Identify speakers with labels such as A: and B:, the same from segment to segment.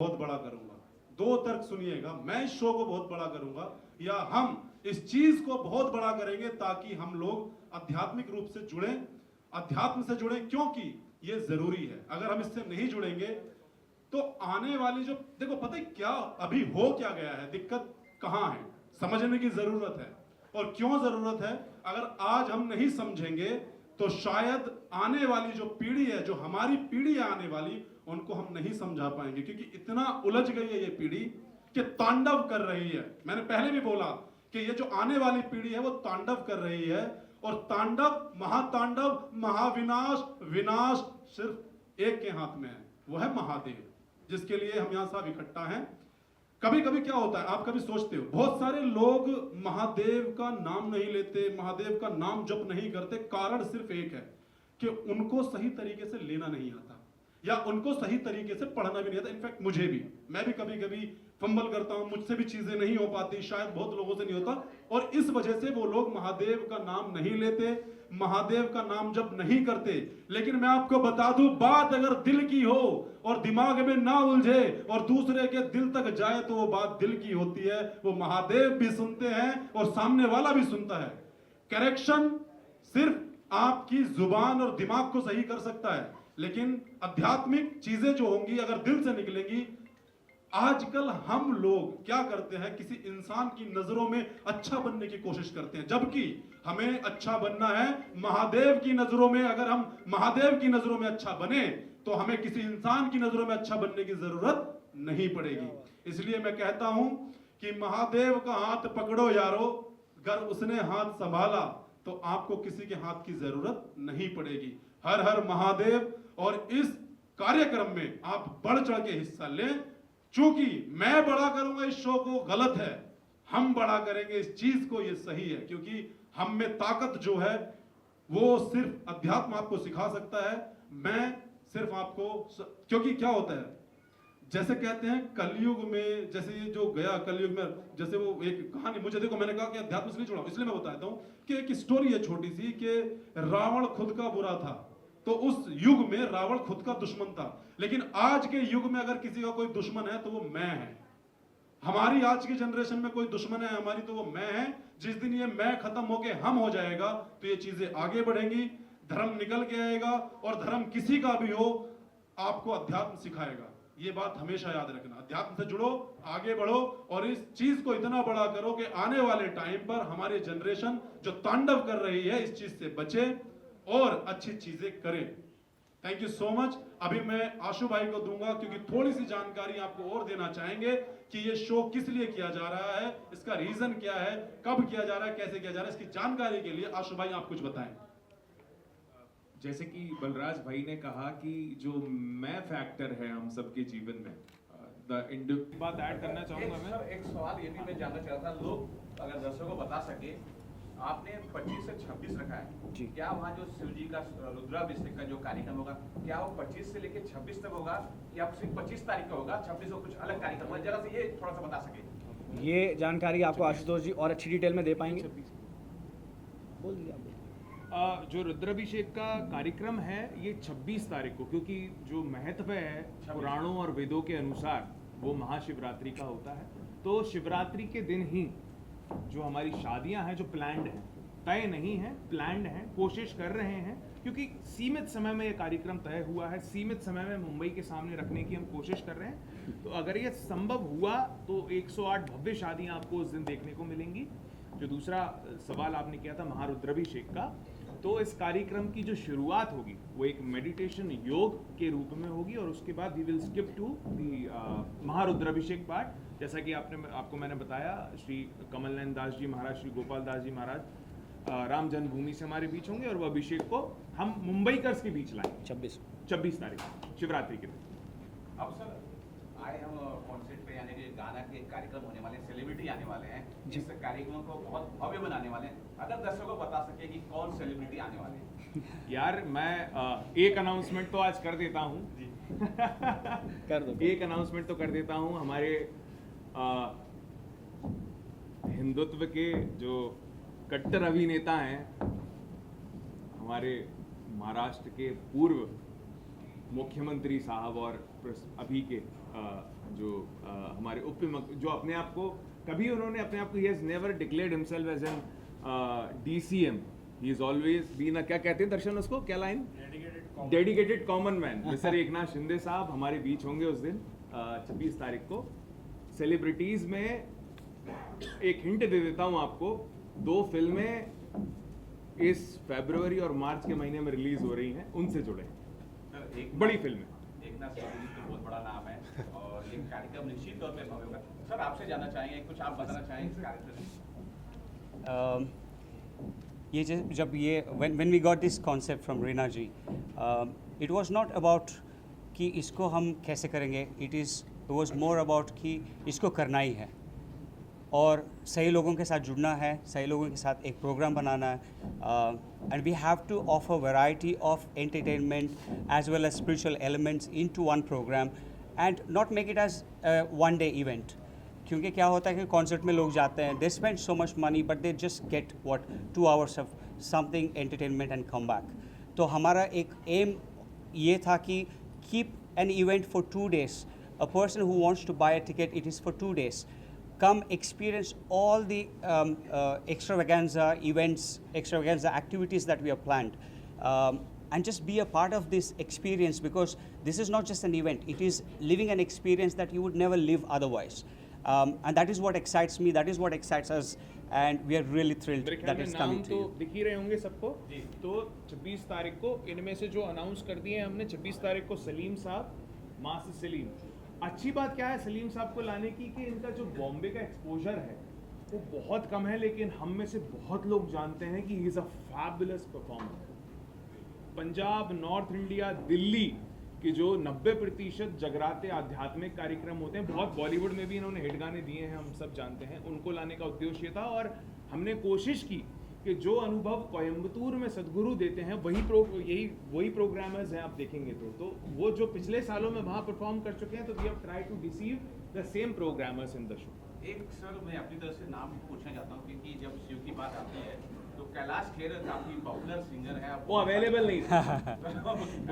A: बहुत बड़ा करूंगा। दो तर्क सुनिएगा, मैं इस शो को बहुत बड़ा करूंगा या हम इस चीज को बहुत बड़ा करेंगे ताकि हम लोग आध्यात्मिक रूप से जुड़े, अध्यात्म से जुड़े, क्योंकि ये जरूरी है। अगर हम इससे नहीं जुड़ेंगे तो आने वाली जो, देखो पता है क्या अभी हो क्या गया है, दिक्कत कहां है, समझने की जरूरत है। और क्यों जरूरत है, अगर आज हम नहीं समझेंगे तो शायद आने वाली जो पीढ़ी है, जो हमारी पीढ़ी है आने वाली, उनको हम नहीं समझा पाएंगे, क्योंकि इतना उलझ गई है ये पीढ़ी कि तांडव कर रही है। मैंने पहले भी बोला कि ये जो आने वाली पीढ़ी है वो तांडव कर रही है, और तांडव, महातांडव, महाविनाश, विनाश सिर्फ एक के हाथ में है, वो है महादेव, जिसके लिए हम यहां सब इकट्ठा हैं। कभी कभी क्या होता है, आप कभी सोचते हो, बहुत सारे लोग महादेव का नाम नहीं लेते, महादेव का नाम जप नहीं करते, कारण सिर्फ एक है कि उनको सही तरीके से लेना नहीं आता या उनको सही तरीके से पढ़ना भी नहीं आता। इनफैक्ट मुझे भी, मैं भी कभी कभी फंबल करता हूं, मुझसे भी चीजें नहीं हो पाती, शायद बहुत लोगों से नहीं होता, और इस वजह से वो लोग महादेव का नाम नहीं लेते, महादेव का नाम जब नहीं करते। लेकिन मैं आपको बता दूं, बात अगर दिल की हो और दिमाग में ना उलझे और दूसरे के दिल तक जाए तो वो बात दिल की होती है। वो महादेव भी सुनते हैं और सामने वाला भी सुनता है। करेक्शन सिर्फ आपकी जुबान और दिमाग को सही कर सकता है, लेकिन आध्यात्मिक चीजें जो होंगी अगर दिल से निकलेंगी। आजकल हम लोग क्या करते हैं, किसी इंसान की नजरों में अच्छा बनने की कोशिश करते हैं, जबकि हमें अच्छा बनना है महादेव की नजरों में। अगर हम महादेव की नजरों में अच्छा बने तो हमें किसी इंसान की नजरों में अच्छा बनने की जरूरत नहीं पड़ेगी। इसलिए मैं कहता हूं कि महादेव का हाथ पकड़ो यारो, अगर उसने हाथ संभाला तो आपको किसी के हाथ की जरूरत नहीं पड़ेगी। हर हर महादेव। और इस कार्यक्रम में आप बढ़ चढ़ के हिस्सा लें। चूंकि मैं बड़ा करूंगा इस शो को, गलत है, हम बड़ा करेंगे इस चीज को, ये सही है, क्योंकि हम में ताकत जो है वो सिर्फ अध्यात्म आपको सिखा सकता है। मैं सिर्फ आपको, क्योंकि क्या होता है, जैसे कहते हैं कलयुग में, जैसे ये जो गया कलयुग में, जैसे वो एक कहानी, मुझे देखो मैंने कहा कि अध्यात्म से नहीं छोड़ा, इसलिए मैं बताता हूं कि एक स्टोरी है छोटी सी, कि रावण खुद का बुरा था, तो उस युग में रावण खुद का दुश्मन था। लेकिन आज के युग में अगर किसी का कोई दुश्मन है तो वो मैं है। हमारी आज की जनरेशन में कोई दुश्मन है हमारी, तो वो मैं है। जिस दिन ये मैं खत्म होके हम हो जाएगा तो ये चीजें आगे बढ़ेंगी, धर्म निकल के आएगा, और धर्म किसी का भी हो आपको अध्यात्म सिखाएगा। ये बात हमेशा याद रखना, अध्यात्म से जुड़ो, आगे बढ़ो, और इस चीज को इतना बड़ा करो कि आने वाले टाइम पर हमारी जनरेशन जो तांडव कर रही है इस चीज से बचे और अच्छी चीजें करें। Thank you so much. अभी मैं आशु भाई को दूंगा, क्योंकि थोड़ी सी जानकारी आपको और देना चाहेंगे कि ये शो किस लिए किया जा रहा है, इसका रीजन क्या है, कब किया जा रहा है, कैसे किया जा रहा है, इसकी जानकारी के लिए आशु भाई आप कुछ बताएं।
B: जैसे कि बलराज भाई ने कहा कि जो मैं फैक्टर है हम सबके जीवन में, बात ऐड करना चाहूंगा मैं।
C: एक सवाल ये भी मैं जानना चाह रहा था, लोग अगर दर्शकों को बता सके, आपने 25 से 26 रखा है जी, क्या वहाँ जो शिव जी का रुद्राभिषेक का जो कार्यक्रम होगा, क्या वो 25 से लेके 26 तक होगा या सिर्फ 25 तारीख का होगा, 26 को कुछ अलग कार्यक्रम होगा? जरा से ये थोड़ा सा बता सके।
D: ये जानकारी आपको आशुतोष जी और अच्छी डिटेल में दे पाएंगे। बोल दीजिए आप।
B: जो रुद्राभिषेक का कार्यक्रम है ये 26 तारीख को, क्योंकि जो महत्व है पुराणों और वेदों के अनुसार वो महाशिवरात्रि का होता है। तो शिवरात्रि के दिन ही जो हमारी शादियां हैं, जो प्लान्ड हैं, तय नहीं है, प्लान्ड हैं, कोशिश कर रहे हैं, क्योंकि सीमित समय में ये कार्यक्रम तय हुआ है, सीमित समय में मुंबई के सामने रखने की हम कोशिश कर रहे हैं। तो अगर ये संभव हुआ तो 108 भव्य शादियां आपको उस दिन देखने को मिलेंगी। जो दूसरा सवाल आपने किया था महारुद्राभिषेक का, तो इस कार्यक्रम की जो शुरुआत होगी वो एक मेडिटेशन योग के रूप में होगी, और उसके बाद we will skip to the Maharudrabhishek part. जैसा कि आपको मैंने बताया, श्री कमल नयन दास जी महाराज, श्री गोपाल दास जी महाराज राम जन्मभूमि से हमारे बीच होंगे, और वो अभिषेक को हम मुंबईकर्स के बीच लाएंगे 26 तारीख शिवरात्रि के दिन।
C: अब सर आए हम कॉन्सर्ट पे, यानी कि गाना के कार्यक्रम होने वाले, सेलिब्रिटी आने वाले हैं, इस कार्यक्रम को बहुत भव्य बनाने वाले हैं। अगर दर्शकों को बता सके कि कौन सेलिब्रिटी आने वाले हैं।
B: यार मैं एक अनाउंसमेंट तो आज कर देता हूँ
D: कर दो।
B: एक अनाउंसमेंट तो कर देता हूँ। हमारे हिंदुत्व के जो कट्टर अभिनेता हैं, हमारे महाराष्ट्र के पूर्व मुख्यमंत्री साहब और अभी के हमारे जो अपने आप को कभी उन्होंने अपने आप को, he has never declared himself as an DCM, he is always been, क्या कहते हैं दर्शन उसको, क्या line, dedicated common man. Mister Eknath Shinde साहब हमारे बीच होंगे उस दिन 26 तारीख को। सेलिब्रिटीज में एक हिंट दे देता हूं आपको, 2 फिल्में इस फरवरी और मार्च के महीने में रिलीज हो रही हैं, उनसे जुड़े
C: सर, एक
B: बड़ी फिल्में।
C: एकनाथ शिंदे जी तो बहुत बड़ा नाम है और ये कार्यक्रम निश्चित तौर पे भव्य होगा। सर आपसे जानना चाहेंगे, कुछ आप बताना चाहेंगे इस कार्यक्रम में?
E: ये जब ये when we got this concept from Reena ji, it was not about कि इसको हम कैसे करेंगे, it was more about कि इसको करना ही है और सही लोगों के साथ जुड़ना है, सही लोगों के साथ एक प्रोग्राम बनाना है, and we have to offer variety of entertainment as well as spiritual elements into one program and not make it as one day event. क्योंकि क्या होता है कि कॉन्सर्ट में लोग जाते हैं, they spend so much money but they just get what 2 hours of something entertainment and come back. तो हमारा एक एम ये था कि keep an event for 2 days, a person who wants to buy a ticket, it is for 2 days, come experience all the extravaganza events, extravaganza activities that we have planned, and just be a part of this experience, because this is not just an event, it is living an experience that you would never live otherwise, and that is what excites me, that is what excites us, and we are really thrilled
B: मेरे ख्याल
E: that
B: में
E: it's
B: नाम
E: coming
B: तो
E: to you.
B: दिख ही रहे होंगे सबको। तो 26 तारीख को इनमें से जो अनाउंस कर दिए हैं हमने, 26 तारीख को सलीम साहब, मास सलीम। अच्छी बात क्या है सलीम साहब को लाने की कि इनका जो बॉम्बे का एक्सपोजर है वो बहुत कम है, लेकिन हम में से बहुत लोग जानते हैं कि he is a fabulous performer. Punjab, north India, Delhi कि जो 90% जगराते आध्यात्मिक कार्यक्रम होते हैं, बहुत बॉलीवुड में भी इन्होंने हिट गाने दिए हैं, हम सब जानते हैं, उनको लाने का उद्देश्य था। और हमने कोशिश की कि जो अनुभव कोयम्बतूर में सदगुरु देते हैं वही प्रोग्रामर्स हैं, आप देखेंगे तो वो जो पिछले सालों में वहाँ परफॉर्म कर चुके हैं, तो we have try to deceive the same programmers in the show.
C: एक सर मैं अपनी तरफ से नाम पूछना चाहता हूँ क्योंकि जब शिव की बात आती है तो कैलाश खेर काफी पॉपुलर सिंगर है।
B: वो अवेलेबल नहीं थे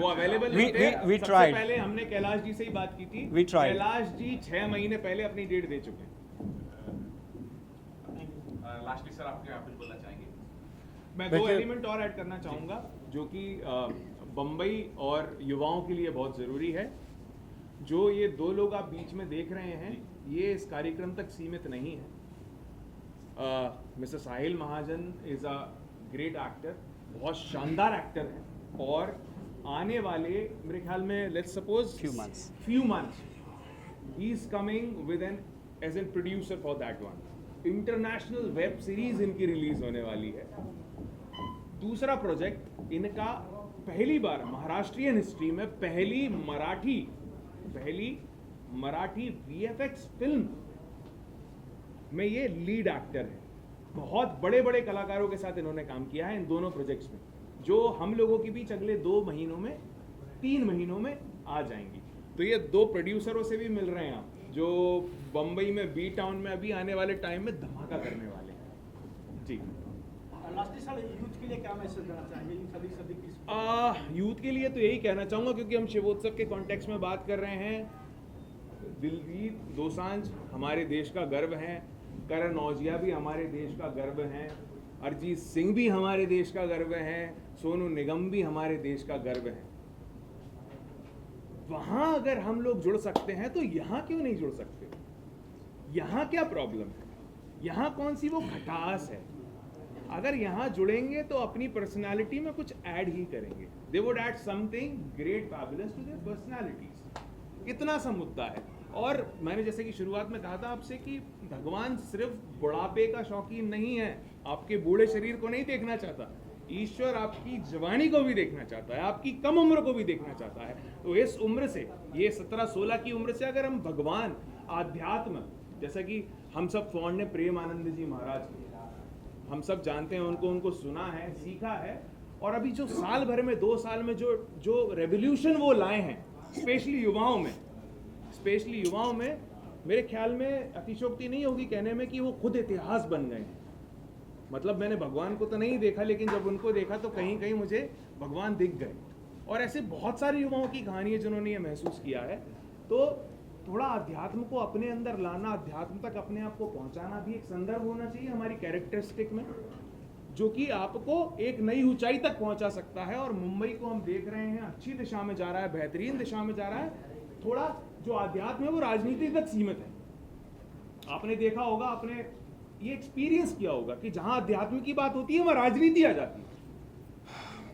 B: वो अवेलेबल नहीं थे।
E: we
B: सबसे
E: tried.
B: पहले हमने कैलाश जी से ही बात की थी।
E: We tried.
B: कैलाश जी 6 महीने पहले अपनी डेट दे चुके हैं।
C: लास्टली सर आप क्या कुछ बोलना चाहेंगे?
B: मैं 2 एलिमेंट और ऐड करना चाहूँगा जो कि बम्बई और युवाओं के लिए बहुत ज़रूरी है। जो ये 2 लोग आप बीच में देख रहे हैं, ये इस कार्यक्रम तक सीमित नहीं है। Mister Sahil Mahajan is a great actor, बहुत शानदार एक्टर है, और आने वाले मेरे ख्याल में let's suppose few months he is coming with an as a producer for that one. International web series इनकी रिलीज होने वाली है। दूसरा प्रोजेक्ट इनका पहली बार महाराष्ट्रियन हिस्ट्री में पहली मराठी VFX फिल्म में ये लीड एक्टर है। बहुत बड़े बड़े कलाकारों के साथ इन्होंने काम किया है इन दोनों प्रोजेक्ट्स में, जो हम लोगों के बीच अगले 3 महीनों में आ जाएंगी। तो ये 2 प्रोड्यूसरों से भी मिल रहे हैं आप, जो बम्बई में बी टाउन में अभी आने वाले टाइम में धमाका करने वाले हैं। जी
F: लास्टली सर, यूथ के लिए क्या मैसेज देना चाहेंगे?
B: यूथ के लिए तो यही कहना चाहूँगा, क्योंकि हम शिवोत्सव के कॉन्टेक्स्ट में बात कर रहे हैं। दिलजीत दोसांझ हमारे देश का गर्व हैं, करण औजिया भी हमारे देश का गर्व हैं, अरिजीत सिंह भी हमारे देश का गर्व हैं, सोनू निगम भी हमारे देश का गर्व है। वहाँ अगर हम लोग जुड़ सकते हैं तो यहाँ क्यों नहीं जुड़ सकते? यहाँ क्या प्रॉब्लम है? यहाँ कौन सी वो खटास है? अगर यहाँ जुड़ेंगे तो अपनी पर्सनालिटी में कुछ ऐड ही करेंगे। They would add something great fabulous to their personalities. इतना सा मुद्दा है। और मैंने जैसे कि शुरुआत में कहा था आपसे कि भगवान सिर्फ बुढ़ापे का शौकीन नहीं है, आपके बूढ़े शरीर को नहीं देखना चाहता। ईश्वर आपकी जवानी को भी देखना चाहता है, आपकी कम उम्र को भी देखना चाहता है। तो इस उम्र से, ये 17-16 की उम्र से अगर हम भगवान, आध्यात्म, जैसा कि हम सब फॉन्ड हैं प्रेमानंद जी महाराज के, हम सब जानते हैं उनको सुना है, सीखा है, और अभी जो साल भर में 2 साल में जो रेवोल्यूशन वो लाए हैं, स्पेशली युवाओं में, मेरे ख्याल में अतिशयोक्ति नहीं होगी कहने में कि वो खुद इतिहास बन गए हैं। मतलब मैंने भगवान को तो नहीं देखा, लेकिन जब उनको देखा तो कहीं कहीं मुझे भगवान दिख गए। और ऐसे बहुत सारे युवाओं की कहानी है जिन्होंने ये महसूस किया है। तो थोड़ा अध्यात्म को अपने अंदर लाना, अध्यात्म तक अपने आप को पहुंचाना भी एक संदर्भ होना चाहिए हमारी कैरेक्टरिस्टिक में, जो कि आपको एक नई ऊंचाई तक पहुंचा सकता है। और मुंबई को हम देख रहे हैं अच्छी दिशा में जा रहा है, बेहतरीन दिशा में जा रहा है। थोड़ा जो अध्यात्म है वो राजनीति तक सीमित है। आपने देखा होगा, आपने ये एक्सपीरियंस किया होगा कि जहां अध्यात्म की बात होती है वहां राजनीति आ जाती है।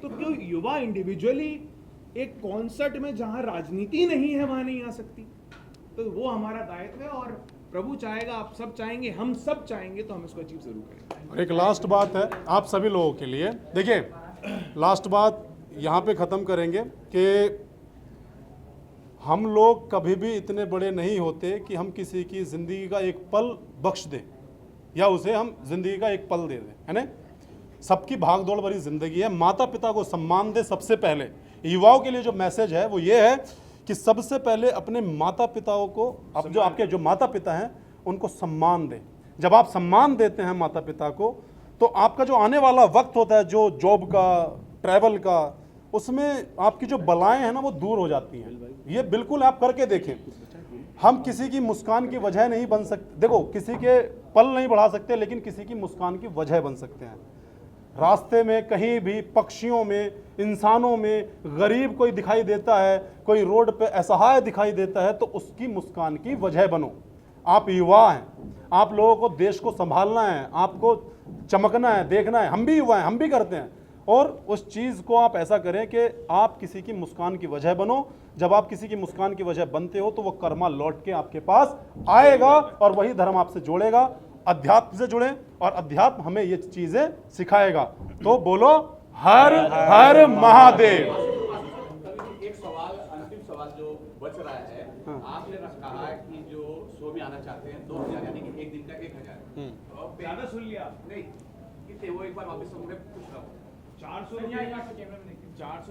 B: तो क्यों युवा इंडिविजुअली एक कॉन्सर्ट में जहां राजनीति नहीं है वहां नहीं आ सकती? तो वो हमारा दायित्व है और प्रभु चाहेगा, आप सब चाहेंगे, हम सब चाहेंगे, तो हम इसको अचीव जरूर करेंगे।
A: और एक लास्ट बात है आप सभी लोगों के लिए, देखिए लास्ट बात यहाँ पे ख़त्म करेंगे कि हम लोग कभी भी इतने बड़े नहीं होते कि हम किसी की ज़िंदगी का एक पल बख्श दें या उसे हम ज़िंदगी का एक पल दे दें, है ना। सबकी भागदौड़ भरी ज़िंदगी है, माता पिता को सम्मान दे। सबसे पहले युवाओं के लिए जो मैसेज है वो ये है कि सबसे पहले अपने माता पिताओं को, अब जो आपके जो माता पिता हैं उनको सम्मान दें। जब आप सम्मान देते हैं माता पिता को तो आपका जो आने वाला वक्त होता है, जो जॉब का, ट्रैवल का, उसमें आपकी जो बलाएं हैं ना वो दूर हो जाती हैं। ये बिल्कुल आप करके देखें। हम किसी की मुस्कान की वजह नहीं बन सकते, देखो किसी के पल नहीं बढ़ा सकते लेकिन किसी की मुस्कान की वजह बन सकते हैं। रास्ते में कहीं भी, पक्षियों में, इंसानों में गरीब कोई दिखाई देता है, कोई रोड पे असहाय दिखाई देता है, तो उसकी मुस्कान की वजह बनो। आप युवा हैं, आप लोगों को देश को संभालना है, आपको चमकना है, देखना है। हम भी युवा हैं, हम भी करते हैं। और उस चीज़ को आप ऐसा करें कि आप किसी की मुस्कान की वजह बनो। जब आप किसी की मुस्कान की वजह बनते हो तो वो कर्मा लौट के आपके पास आएगा और वही धर्म आपसे जोड़ेगा। अध्यात्म से जुड़े और अध्यात्म हमें ये चीजें सिखाएगा। तो बोलो हर हर महादेव।
C: एक सवाल, अंतिम सवाल जो बच रहा है, आपने कहा कि जो शो में आना चाहते हैं 2000 यानी कि एक दिन का 1000 और
B: ज्यादा सुन लिया
C: नहीं कितने, वो एक बार वापस मैं पूछ रहा हूँ।
B: 400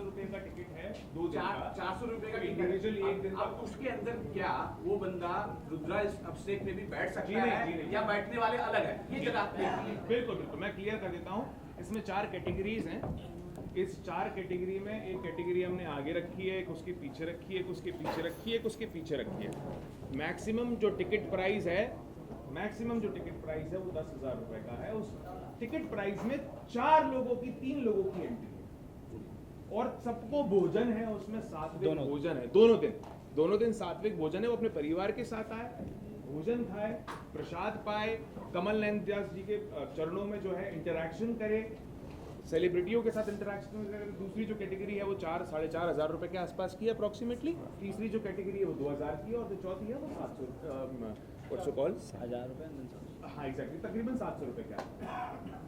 B: रुपए का टिकट है 2 दिन का,
C: 400 रुपए का
B: इंडिविजुअल एक दिन का।
C: अब उसके अंदर क्या वो बंदा रुद्रा अभिषेक में भी बैठ सकता
B: जी नहीं,
C: है
B: जी नहीं।
C: या बैठने वाले अलग है? ये जगह
B: बिल्कुल बिल्कुल मैं क्लियर कर देता हूँ। इसमें 4 कैटेगरीज हैं। इस 4 कैटेगरी में एक कैटेगरी हमने आगे रखी है, एक उसके पीछे रखी है, एक उसके पीछे रखी है, एक उसके पीछे रखी है। मैक्सिमम जो टिकट प्राइस है वो 10,000 रुपए का है। उस टिकट प्राइस में 4 लोगों की, 3 लोगों की एंट्री है और सबको भोजन है, उसमें सात्विक भोजन है। दोनों दिन सात्विक भोजन है। वो अपने परिवार के साथ आए, भोजन खाए, प्रसाद पाए, कमल नयन व्यास जी के चरणों में जो है इंटरैक्शन करे, सेलिब्रिटियों के साथ इंटरैक्शन करे। दूसरी जो कैटेगरी है वो 4-4.5 हज़ार रुपए के आसपास की है अप्रोक्सीमेटली। तीसरी जो कैटेगरी है वो 2,000 की है और जो चौथी है वो 700
D: 1000 रुपए।
B: हाँ एग्जैक्टली, तकरीबन 700 रुपए का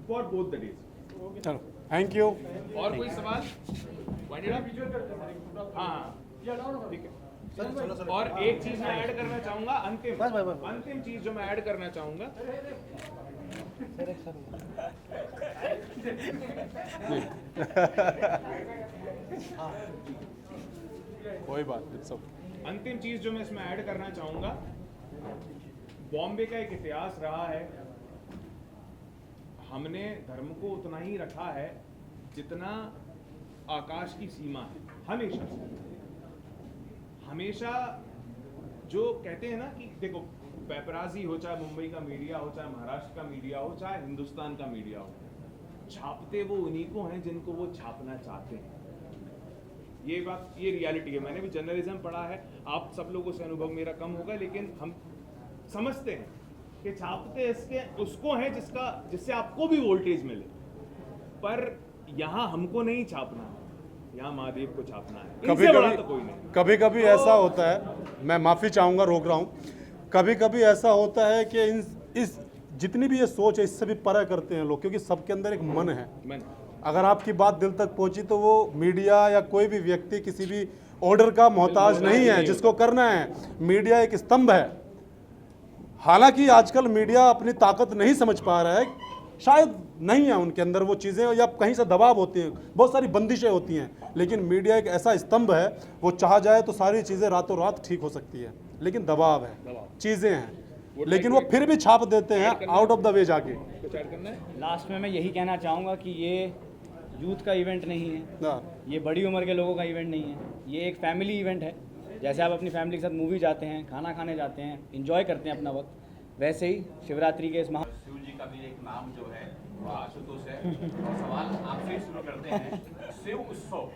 B: फॉर बोथ द डेज।
A: चलो थैंक यू।
B: और कोई सवाल? हाँ ठीक है। और एक चीज मैं ऐड करना चाहूंगा, अंतिम चीज जो मैं ऐड करना चाहूंगा,
A: कोई बात नहीं, सब
B: अंतिम चीज जो मैं इसमें ऐड करना चाहूंगा, बॉम्बे का एक इतिहास रहा है। हमने धर्म को उतना ही रखा है जितना आकाश की सीमा है। हमेशा जो कहते हैं ना कि देखो पेपराजी हो, चाहे मुंबई का मीडिया हो, चाहे महाराष्ट्र का मीडिया हो, चाहे हिंदुस्तान का मीडिया हो, छापते वो उन्हीं को हैं जिनको वो छापना चाहते हैं। ये रियलिटी है। मैंने भी जर्नलिज्म पढ़ा है, आप सब लोगों से अनुभव मेरा कम होगा, लेकिन हम समझते हैं कि छापते इसके उसको हैं जिससे आपको भी वोल्टेज मिले, पर यहाँ हमको नहीं छापना है, यहाँ महादेव को छापना है। इनसे बड़ा तो कोई नहीं।
A: कभी कभी ऐसा होता है, मैं माफ़ी चाहूँगा, रोक रहा हूँ, कभी कभी ऐसा होता है कि इस जितनी भी ये सोच है इससे भी परे करते हैं लोग, क्योंकि सबके अंदर एक मन है। अगर आपकी बात दिल तक पहुंची तो वो मीडिया या कोई भी व्यक्ति किसी भी ऑर्डर का मोहताज नहीं है। जिसको करना है, मीडिया एक स्तंभ है। हालांकि आजकल मीडिया अपनी ताकत नहीं समझ पा रहा है, शायद नहीं है उनके अंदर वो चीज़ें, या कहीं से दबाव होती है, बहुत सारी बंदिशें होती हैं। लेकिन मीडिया एक ऐसा स्तंभ है, वो चाह जाए तो सारी चीज़ें रातों रात ठीक हो सकती है, लेकिन दबाव है, चीज़ें हैं, लेकिन वो फिर भी छाप देते हैं आउट ऑफ द वे जाके।
B: कुछ ऐड करना है?
D: लास्ट में मैं यही कहना चाहूँगा कि ये यूथ का इवेंट नहीं है, ये बड़ी उम्र के लोगों का इवेंट नहीं है, ये एक फैमिली इवेंट है। जैसे आप अपनी फैमिली के साथ मूवी जाते हैं, खाना खाने जाते हैं, इंजॉय करते हैं अपना वक्त, वैसे ही शिवरात्रि के इस
C: शिव जी का भी एक नाम जो है वो आशुतोष है। और सवाल आपसे ही शुरू करते हैं, शिव उत्सव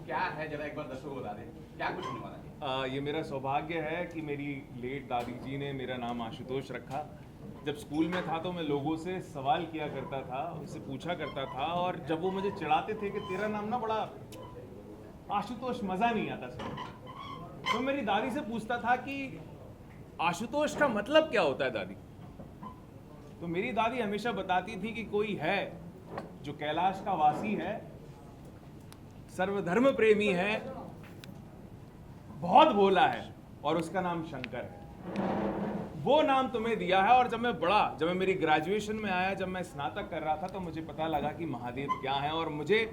C: क्या है, जरा एक बार दर्शकों को बता दें, क्या कुछ होने वाला है?
B: ये मेरा सौभाग्य है कि मेरी लेट दादी जी ने मेरा नाम आशुतोष रखा। जब स्कूल में था तो मैं लोगों से सवाल किया करता था, उनसे पूछा करता था, और जब वो मुझे चिढ़ाते थे कि तेरा नाम ना बड़ा आशुतोष, मज़ा नहीं आता सर, तो मेरी दादी से पूछता था कि आशुतोष का मतलब क्या होता है दादी। तो मेरी दादी हमेशा बताती थी कि कोई है जो कैलाश का वासी है, सर्वधर्म प्रेमी है, बहुत भोला है, और उसका नाम शंकर है। वो नाम तुम्हें दिया है। और जब मैं मेरी ग्रेजुएशन में आया, जब मैं स्नातक कर रहा था, तो मुझे पता लगा कि महादेव क्या है, और मुझे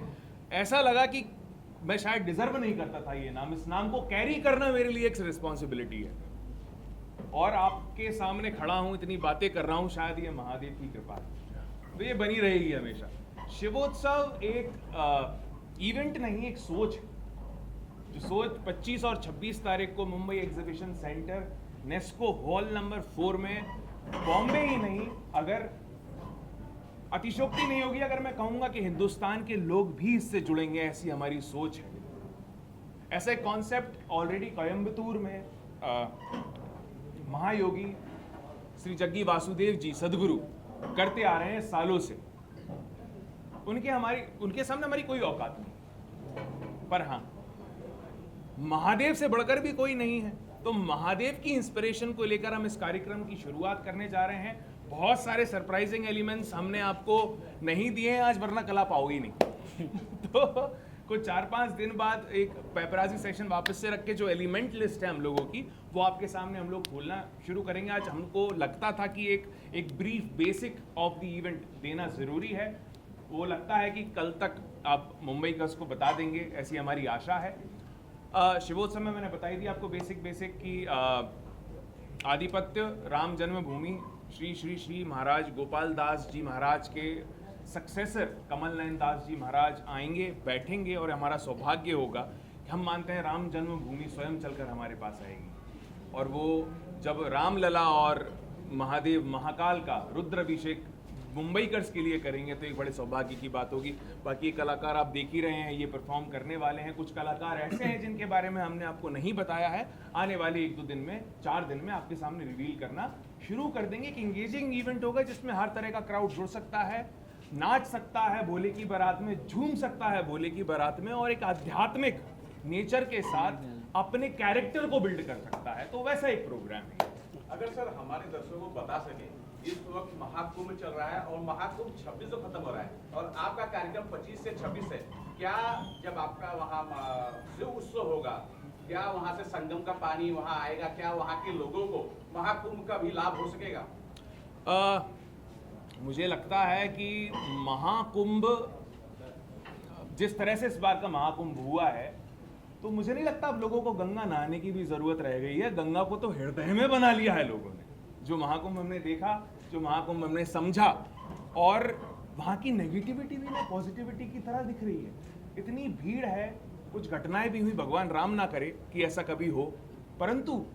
B: ऐसा लगा कि मैं शायद डिजर्व नहीं करता था ये नाम। इस नाम को कैरी करना मेरे लिए एक रिस्पॉन्सिबिलिटी है, और आपके सामने खड़ा हूं, इतनी बातें कर रहा हूं, शायद ये महादेव की कृपा है, तो ये बनी रहेगी हमेशा। शिवोत्सव एक इवेंट नहीं, एक सोच है, जो सोच 25 और 26 तारीख को Mumbai exhibition centre Nesco hall number 4 में, बॉम्बे ही नहीं, अगर अतिशोक्ति नहीं होगी अगर मैं कहूंगा कि हिंदुस्तान के लोग भी इससे जुड़ेंगे, ऐसी हमारी सोच है। ऐसा एक कॉन्सेप्ट ऑलरेडी कोयम्बतूर में महायोगी श्री जग्गी वासुदेव जी सदगुरु करते आ रहे हैं सालों से। उनके सामने हमारी कोई औकात नहीं, पर हाँ, महादेव से बढ़कर भी कोई नहीं है। तो महादेव की इंस्पिरेशन को लेकर हम इस कार्यक्रम की शुरुआत करने जा रहे हैं। बहुत सारे सरप्राइजिंग एलिमेंट्स हमने आपको नहीं दिए हैं आज, वरना कल आप आओगे ही नहीं। तो कुछ 4-5 दिन बाद एक पेपराजी सेशन वापस से रख के जो एलिमेंट लिस्ट है हम लोगों की, वो आपके सामने हम लोग खोलना शुरू करेंगे। आज हमको लगता था कि एक brief basic of the event देना ज़रूरी है। वो लगता है कि कल तक आप मुंबई का उसको बता देंगे, ऐसी हमारी आशा है। शिवोत्सव में मैंने बताई थी आपको बेसिक कि आधिपत्य राम जन्मभूमि श्री श्री श्री महाराज गोपाल दास जी महाराज के सक्सेसर कमल नयन दास जी महाराज आएंगे, बैठेंगे, और हमारा सौभाग्य होगा कि हम मानते हैं राम जन्मभूमि स्वयं चलकर हमारे पास आएगी। और वो जब रामलला और महादेव महाकाल का रुद्राभिषेक मुंबईकर्स के लिए करेंगे तो एक बड़े सौभाग्य की बात होगी। बाकी कलाकार आप देख ही रहे हैं, ये परफॉर्म करने वाले हैं। कुछ कलाकार ऐसे हैं जिनके बारे में हमने आपको नहीं बताया है, आने वाले 1-2 दिन में, 4 दिन में आपके सामने रिवील करना शुरू कर देंगे। एक इंगेजिंग इवेंट होगा जिसमें हर तरह का क्राउड जुड़ सकता है, नाच सकता है भोले की बारात में, झूम सकता है भोले की बारात में, और एक आध्यात्मिक नेचर के साथ अपने कैरेक्टर को बिल्ड कर सकता है। तो वैसा एक प्रोग्राम है।
C: अगर सर हमारे दर्शकों को बता सके, इस वक्त महाकुंभ चल रहा है और महाकुंभ 26 को खत्म हो रहा है, और आपका कार्यक्रम 25 से 26 है। क्या जब आपका वहाँ शिव उत्सव होगा, क्या वहाँ से संगम का पानी वहाँ आएगा? क्या वहाँ के लोगों को महाकुंभ का भी लाभ हो सकेगा?
B: मुझे लगता है कि महाकुंभ, जिस तरह से इस बार का महाकुंभ हुआ है, तो मुझे नहीं लगता अब लोगों को गंगा नहाने की भी जरूरत रह गई है। गंगा को तो हृदय में बना लिया है लोगों ने। जो महाकुंभ हमने देखा, जो महाकुंभ हमने समझा, और वहाँ की नेगेटिविटी भी ना पॉजिटिविटी की तरह दिख रही है। इतनी भीड़ है, कुछ घटनाएं भी हुई, भगवान राम ना करे कि ऐसा कभी हो, परंतु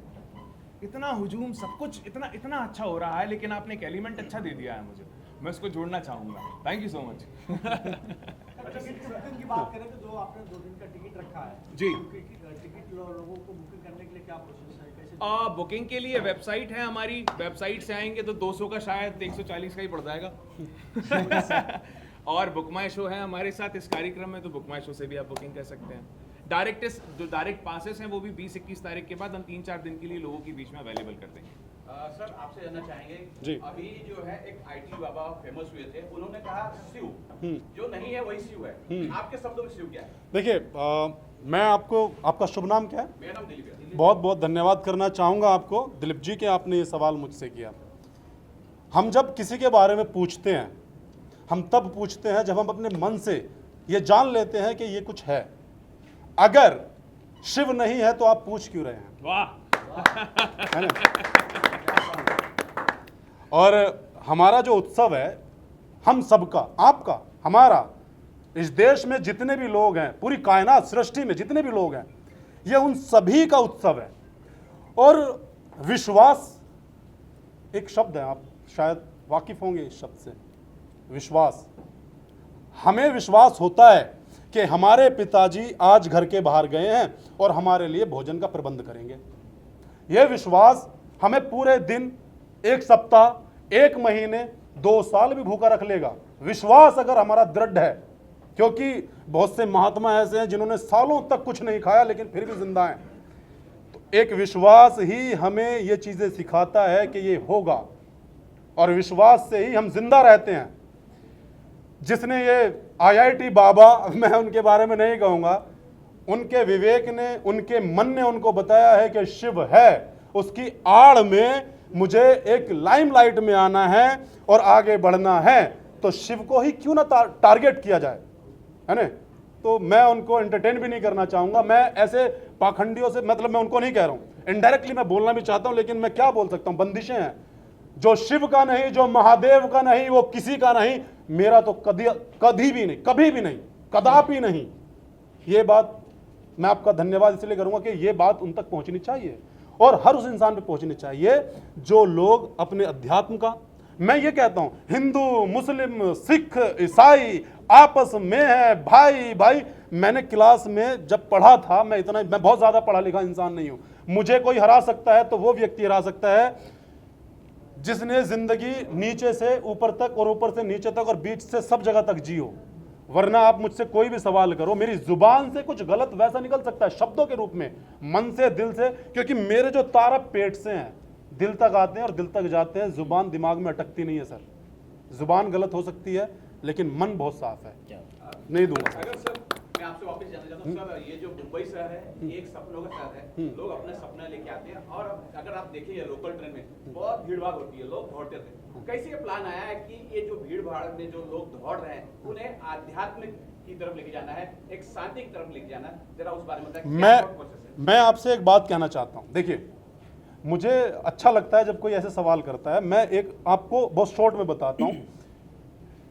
B: इतना हुजूम, सब कुछ इतना इतना अच्छा हो रहा है। लेकिन आपने एक एलिमेंट अच्छा दे दिया है मुझे, मैं उसको जोड़ना चाहूँगा। Thank you so much.
F: Ticket की बात करें तो जो आपने 2 दिन का टिकट रखा है
B: जी,
F: टिकट लोगों को बुकिंग करने के लिए क्या प्रोसेस है, कैसे?
B: बुकिंग के लिए वेबसाइट है हमारी। वेबसाइट से आएंगे तो 200 का शायद 140 का ही पड़ जाएगा। और बुक माई शो है हमारे साथ इस कार्यक्रम में, तो बुक माई शो से भी आप बुकिंग कर सकते हैं। डायरेक्ट पासेस हैं वो भी 20-21 तारीख के बाद हम 3-4 दिन के लिए लोगों के बीच में अवेलेबल कर देंगे।
C: सर आपसे जानना चाहेंगे
D: जी।
C: अभी जो है एक आईटी बाबा फेमस हुए थे, उन्होंने कहा शिव जो नहीं है वही शिव है। आपके शब्दों में शिव क्या है?
A: देखिए, मैं आपका शुभ नाम क्या है?
C: मेरा नाम दिलीप है।
A: बहुत बहुत धन्यवाद करना चाहूँगा आपको दिलीप जी के, आपने ये सवाल मुझसे किया। हम जब किसी के बारे में पूछते हैं, हम तब पूछते हैं जब हम अपने मन से ये जान लेते हैं कि ये कुछ है। अगर शिव नहीं है तो आप पूछ क्यों रहे हैं?
B: वाह।
A: है ना? और हमारा जो उत्सव है, हम सबका, आपका, हमारा, इस देश में जितने भी लोग हैं, पूरी कायनात सृष्टि में जितने भी लोग हैं, यह उन सभी का उत्सव है। और विश्वास एक शब्द है, आप शायद वाकिफ होंगे इस शब्द से, विश्वास। हमें विश्वास होता है कि हमारे पिताजी आज घर के बाहर गए हैं और हमारे लिए भोजन का प्रबंध करेंगे। यह विश्वास हमें पूरे दिन, एक सप्ताह, एक महीने, 2 साल भी भूखा रख लेगा। विश्वास अगर हमारा दृढ़ है, क्योंकि बहुत से महात्मा ऐसे हैं जिन्होंने सालों तक कुछ नहीं खाया लेकिन फिर भी जिंदा हैं। तो एक विश्वास ही हमें ये चीजें सिखाता है कि ये होगा, और विश्वास से ही हम जिंदा रहते हैं। जिसने ये IIT बाबा, मैं उनके बारे में नहीं कहूंगा, उनके विवेक ने, उनके मन ने उनको बताया है कि शिव है, उसकी आड़ में मुझे एक लाइमलाइट में आना है और आगे बढ़ना है, तो शिव को ही क्यों ना टारगेट किया जाए, है ना। तो मैं उनको एंटरटेन भी नहीं करना चाहूंगा। मैं ऐसे पाखंडियों से, मतलब मैं उनको नहीं कह रहा हूं, इनडायरेक्टली मैं बोलना भी चाहता हूं, लेकिन मैं क्या बोल सकता हूं, बंदिशें हैं। जो शिव का नहीं, जो महादेव का नहीं, वो किसी का नहीं, मेरा तो कभी भी नहीं, कभी भी नहीं, कदापि नहीं। ये बात मैं आपका धन्यवाद इसलिए करूंगा कि ये बात उन तक पहुंचनी चाहिए, और हर उस इंसान पे पहुंचनी चाहिए जो लोग अपने अध्यात्म का, मैं ये कहता हूं, हिंदू, मुस्लिम, सिख, ईसाई आपस में है भाई भाई। मैंने क्लास में जब पढ़ा था, मैं बहुत ज्यादा पढ़ा लिखा इंसान नहीं हूं, मुझे कोई हरा सकता है तो वो व्यक्ति हरा सकता है जिसने जिंदगी नीचे से ऊपर तक और ऊपर से नीचे तक और बीच से सब जगह तक जी हो। वरना आप मुझसे कोई भी सवाल करो, मेरी जुबान से कुछ गलत वैसा निकल सकता है शब्दों के रूप में, मन से, दिल से, क्योंकि मेरे जो तार पेट से हैं, दिल तक आते हैं और दिल तक जाते हैं। जुबान दिमाग में अटकती नहीं है सर। जुबान गलत हो सकती है लेकिन मन बहुत साफ है। नहीं दूंगा सर।
C: अगर सर मैं आपसे वापस जानना चाहता हूँ सर, ये जो मुंबई शहर है, एक सपनों का शहर है, लोग अपने सपने लेके आते हैं, और अगर आप देखिए लोकल ट्रेन में बहुत भीड़ भाड़ होती है, लोग दौड़ते थे। कैसे ये प्लान आया है कि ये जो भीड़ भाड़ में जो लोग दौड़ रहे हैं उन्हें आध्यात्मिक की तरफ लेके जाना है, एक शांति की तरफ लेके जाना है, जरा उस बारे में बताइए।
A: मैं आपसे एक बात कहना चाहता हूँ। देखिए, मुझे अच्छा लगता है जब कोई ऐसे सवाल करता है। मैं एक आपको बहुत शॉर्ट में बताता हूँ।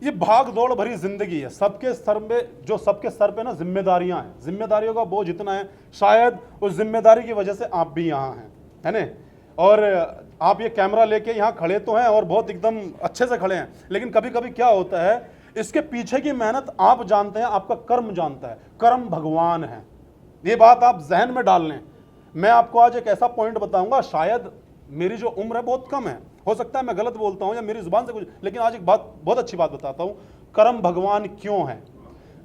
A: ये भाग दौड़ भरी जिंदगी है, सबके सर में, जो सबके सर पे ना जिम्मेदारियां हैं, जिम्मेदारियों का बोझ इतना है, शायद उस जिम्मेदारी की वजह से आप भी यहाँ हैं, है ना। और आप ये कैमरा लेके यहाँ खड़े तो हैं और बहुत एकदम अच्छे से खड़े हैं, लेकिन कभी कभी क्या होता है, इसके पीछे की मेहनत आप जानते हैं, आपका कर्म जानता है। कर्म भगवान है, ये बात आप जहन में डाल लें। मैं आपको आज एक ऐसा पॉइंट बताऊंगा, शायद मेरी जो उम्र है बहुत कम है, हो सकता है मैं गलत बोलता हूं या मेरी जुबान से कुछ, लेकिन आज एक बात, बहुत अच्छी बात बताता हूं। कर्म भगवान क्यों है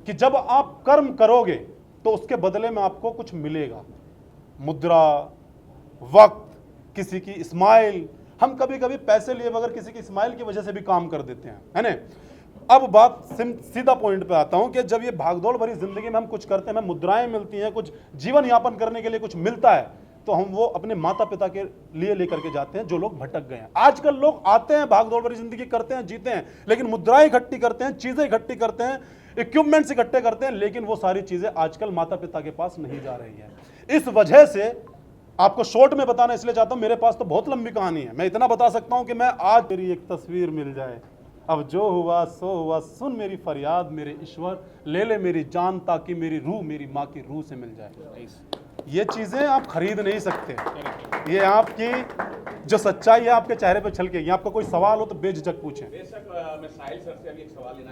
A: कि जब आप कर्म करोगे तो उसके बदले में आपको कुछ मिलेगा। मुद्रा, वक्त, किसी की स्माइल। हम कभी कभी पैसे लिए बगैर किसी की स्माइल की वजह से भी काम कर देते हैं, है ना। अब बात सीधा पॉइंट पे आता हूं कि जब ये भागदौड़ भरी जिंदगी में हम कुछ करते हैं, हमें मुद्राएं मिलती हैं, कुछ जीवन यापन करने के लिए कुछ मिलता है, तो हम वो अपने माता पिता के लिए लेकर के जाते हैं जो लोग भटक गए हैं। आजकल लोग आते हैं, भागदौड़ भरी जिंदगी करते हैं, जीते हैं, लेकिन मुद्राएं इकट्ठी करते हैं, चीजें इकट्ठी करते हैं, इक्विपमेंट्स इकट्ठे करते हैं, लेकिन वो सारी चीजें आजकल माता पिता के पास नहीं जा रही है। इस वजह से आपको शॉर्ट में बताना इसलिए चाहता हूं, मेरे पास तो बहुत लंबी कहानी है। मैं इतना बता सकता हूं कि मैं आज मेरी एक तस्वीर मिल जाए, अब जो हुआ सो हुआ, सुन मेरी फरियाद मेरे ईश्वर, ले ले मेरी जान ताकि मेरी रूह मेरी माँ की रूह से मिल जाए। ये चीजें आप खरीद नहीं सकते। ये आपकी जो सच्चाई है आपके चेहरे पे छलकेगी। आपका कोई सवाल हो तो बेझिझक पूछें।
C: बेशक मैं साहिल सर से अभी एक सवाल लेना